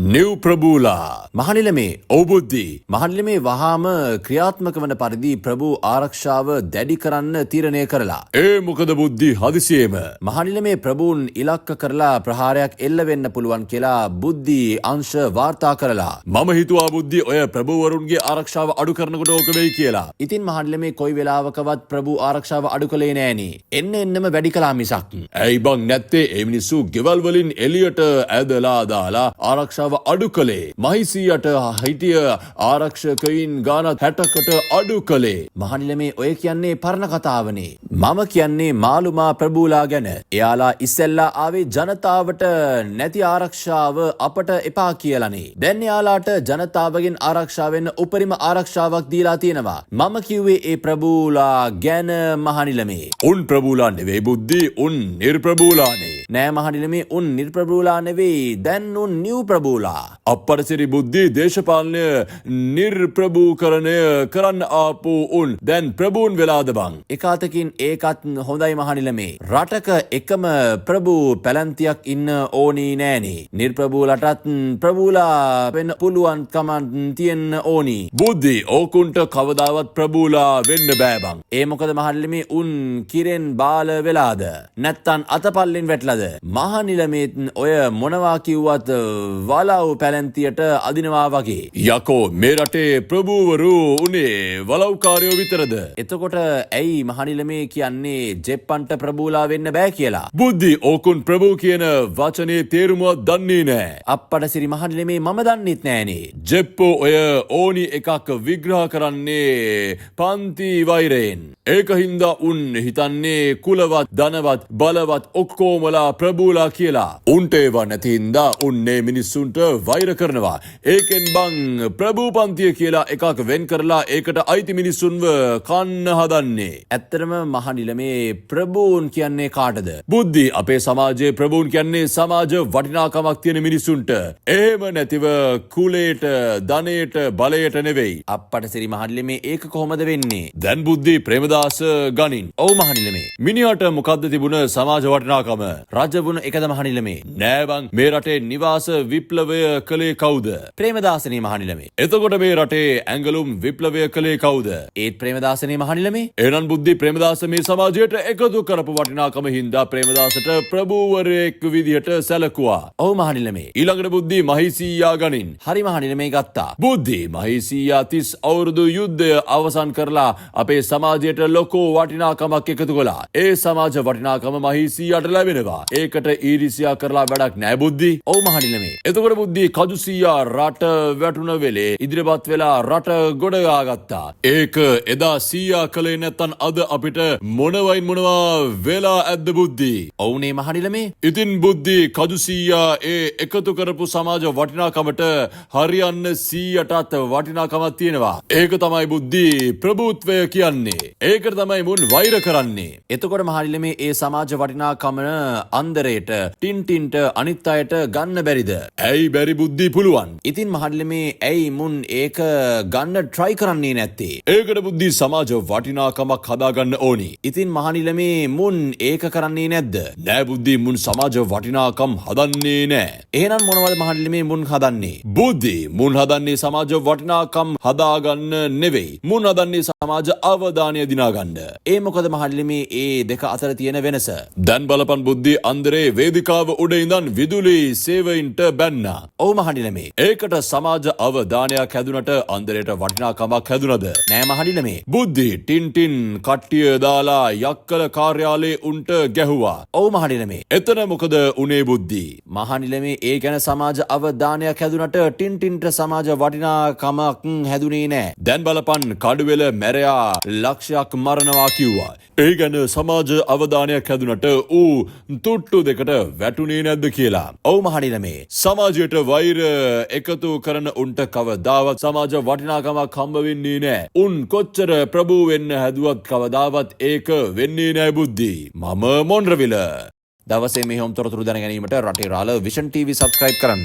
New ප්‍රබූලා මහනිලමේ ඔවුබුද්ධි මහනිලමේ වහාම ක්‍රියාත්මක වන පරිදි ප්‍රභූ ආරක්ෂාව දැඩි කරන්න තීරණය කරලා. ඒ මොකද බුද්ධි හදිසියේම මහනිලමේ ප්‍රභූන් ඉලක්ක කරලා ප්‍රහාරයක් එල්ල වෙන්න පුළුවන් කියලා බුද්ධි අංශ වාර්තා කරලා. මම හිතුවා බුද්ධි ඔය ප්‍රභූවරුන්ගේ ආරක්ෂාව අඩු කරනකොට ඕක වෙයි කියලා. ඉතින් මහනිලමේ කොයි වෙලාවකවත් ප්‍රභූ ආරක්ෂාව අඩු කළේ නෑනේ. එන්නම වැඩි කළා මිසක්. ඇයි බං නැත්තේ ඒ මිනිස්සු ගෙවල් වලින් එළියට ඇදලා දාලා ආරක්ෂාව අඩු කළේ. මහිසියට හිටිය ආරක්ෂකයින් ගානත් 60කට අඩු කළේ. මහනිලමේ ඔය කියන්නේ පරණ කතාවනේ. මම කියන්නේ මාළුමා ප්‍රභූලා ගැන. එයාලා ඉස්සෙල්ලා ආවේ ජනතාවට නැති ආරක්ෂාව අපට එපා කියලානේ. දැන් එයාලාට ජනතාවගෙන් ආරක්ෂා වෙන්න උපරිම ආරක්ෂාවක් දීලා තියෙනවා. මම කිව්වේ ඒ ප්‍රභූලා ගැන මහනිලමේ. උන් ප්‍රභූලා නෙවෙයි බුද්ධි, උන් නිර්ප්‍රභූලානේ. නෑ මහනිලමේ උන් නිර්ප්‍රභූලා නෙවෙයි. දැන් උන් නිව් ප්‍රභූලා. අපරසිරි බුද්ධි දේශපාලනය නිර්ප්‍රභූකරණය කරන්න ආපු උන් දැන් ප්‍රභූන් වෙලාද බං. එකාතකින් ඒකත් හොඳයි මහනිලමේ. රටක එකම ප්‍රභූ පැලන්තියක් ඉන්න ඕනි නෑනේ. නිර්ප්‍රභූලටත් ප්‍රභූලා වෙන්න පුළුවන්කම තියෙන්න ඕනි. බුද්ධි ඕකුන්ට කවදාවත් ප්‍රභූලා වෙන්න බෑ බං. ඒ මොකද මහනිලමේ උන් කිරෙන් බාල වෙලාද? නැත්තම් අතපල්ලෙන් වැටලාද? මහනිලමේ ඔය මොනවා කිව්වත් වලව් පැලැන්තියට අදිනවා වගේ. යකෝ මේ රටේ ප්‍රභූවරු උනේ වලව්කාරයෝ විතරද? එතකොට ඇයි මහනිලමේ කියන්නේ ජෙප්පන්ට ප්‍රභූලා වෙන්න බෑ කියලා? බුද්ධි ඕකුන් ප්‍රභූ කියන වචනේ තේරුමවත් දන්නේ නෑ. අප්පටසිරි මහනිලමේ මම දන්නෙත් නෑනේ. ජෙප්පෝ ඔය ඕනි එකක් විග්‍රහ කරන්නේ පන්ති වෛරයෙන්. ඒක හින්දා උන් හිතන්නේ කුලවත් ධනවත් බලවත් ඔක්කොමලා ප්‍රභූලා කියලා. උන්ට ඒවා නැති හින්දා උන්නේ මිනිස්සුන්ට වෛර කරනවා. ඒකෙන් බං ප්‍රභූ පන්තිය කියලා එකක් වෙන් කරලා ඒකට අයිති මිනිස්සුන්ව කන්න හදන්නේ. ඇත්තටම මහනිලමේ ප්‍රභූන් කියන්නේ කාටද? බුද්ධි අපේ සමාජයේ ප්‍රභූන් කියන්නේ සමාජ වටිනාකමක් තියෙන මිනිස්සුන්ට. එහෙම නැතිව කුලයට ධනයට බලයට නෙවෙයි. අප්පටසිරි මහනිලමේ ඒක කොහොමද වෙන්නේ? දැන් බුද්ධි ප්‍රේමදාස ගනින්. ඔව් මහනිලමේ. මිනිහට මොකද්ද තිබුණ සමාජ වටිනාකම? රජ වුණ එකද මහනිලමේ? නෑ බං මේ රටේ නිවාස විප්ලවය කළේ කවුද? ප්‍රේමදාසනේ මහනිලමේ. එතකොට මේ රටේ ඇඟලුම් විප්ලවය කළේ කවුද? ඒත් ප්‍රේමදාසනේ මහනිලමේ. එහෙනම් බුද්ධි ප්‍රේමදාස මේ සමාජයට එකතු කරපු වටිනාකම හින්දා ප්‍රේමදාසට ප්‍රභූවරයෙක් විදියට සැලකුවා. ඔව් මහනිලමේ. ඊළඟට බුද්ධි මහිසීයා ගනින්. හරි මහනිලමේ ගත්තා. බුද්ධි මහිසීයා 30 අවුරුදු යුද්ධය අවසන් කරලා අපේ සමාජයට ලොකු වටිනාකමක් එකතු කළා. ඒ සමාජ වටිනාකම මහිසීයාට ලැබෙනවා. ඒකට ඊරිසියා කරලා වැඩක් නෑ බුද්ධි. ඔව් මහනිලමේ. එතකොට බුද්ධි කජුසීයා රට වැටුණ වෙලේ ඉදිරිපත් වෙලා රට ගොඩගා ගත්තා. ඒක එදා සීයා කළේ නැත්තම් අද අපිට මොනවා වෙලා ඇද්ද බුද්ධි? ඔව්නේ මහනිලමේ. ඉතින් බුද්ධි කජුසීයා ඒ එකතු කරපු සමාජ වටිනාකමට හරියන්න 100ටත් වටිනාකමක් තියෙනවා. ඒක තමයි බුද්ධි ප්‍රභූත්වය කියන්නේ. ඒකට තමයි මුන් වෛර කරන්නේ. එතකොට මහනිලමේ ඒ සමාජ වටිනාකම අන්දරේට ටින්ටින්ට අනිත් අයට ගන්න බැරිද? ඇයි බැරි බුද්ධි පුළුවන්. ඉතින් මහනිලමේ ඇයි මුන් ඒක ගන්න try කරන්නේ නැත්තේ? ඒකට බුද්ධි සමාජ වටිනාකමක් හදාගන්න ඕනි. ඉතින් මහනිලමේ මුන් ඒක කරන්නේ නැද්ද? නෑ බුද්ධි මුන් සමාජ වටිනාකම් හදන්නේ නෑ. එහෙනම් මොනවද මහනිලමේ මුන් හදන්නේ? බුද්ධි මුන් හදන්නේ සමාජ වටිනාකම් හදාගන්න නෙවෙයි. මුන් හදන්නේ සමාජ අවධානය දිනාගන්න. ඒ මොකද මහනිලමේ ඒ දෙක අතර තියෙන වෙනස? දැන් බලපන් බුද්ධි අන්දරේ වේදිකාව උඩ ඉඳන් විදුලි සේවයින්ට බැන්නා. ඔව් මහනිලමේ. ඒකට සමාජ අවධානයක් හැදුනට අන්දරේට වටිනාකමක් හැදුනද? නෑ මහනිලමේ. බුද්ධි ටින්ටින් කට්ටිය දාලා යක්කල කාර්යාලයේ උන්ට ගැහුවා. ඔව් මහනිලමේ. එතන මොකද උනේ බුද්ධි? මහනිලමේ ඒ ගැන සමාජ අවධානයක් හැදුනට ටින්ටින්ට සමාජ වටිනාකමක් හැදුනේ නෑ. දැන් බලපන් කඩුවෙල මැරයා ලක්ෂයක් මරනවා කිව්වා. ඒ ගැන සමාජ අවධානයක් හැදුනට ඌ තුට්ටු දෙකට වැටුනේ නැද්ද කියලා. ඔව් මහනිලමේ. සමාජයට වෛර එකතු කරන උන්ට කවදාවත් සමාජ වටිනාකමක් හම්බ වෙන්නේ නෑ. උන් කොච්චර ප්‍රභූ වෙන්න හැදුවත් කවදාවත් ඒක වෙන්නේ නෑ බුද්ධි. මම මොන්රවිල. දවසේ මෙහෙම තොරතුරු දැන ගැනීමට රටේ රාළ විෂන් TV සබ්ස්ක්‍රයිබ් කරන්න.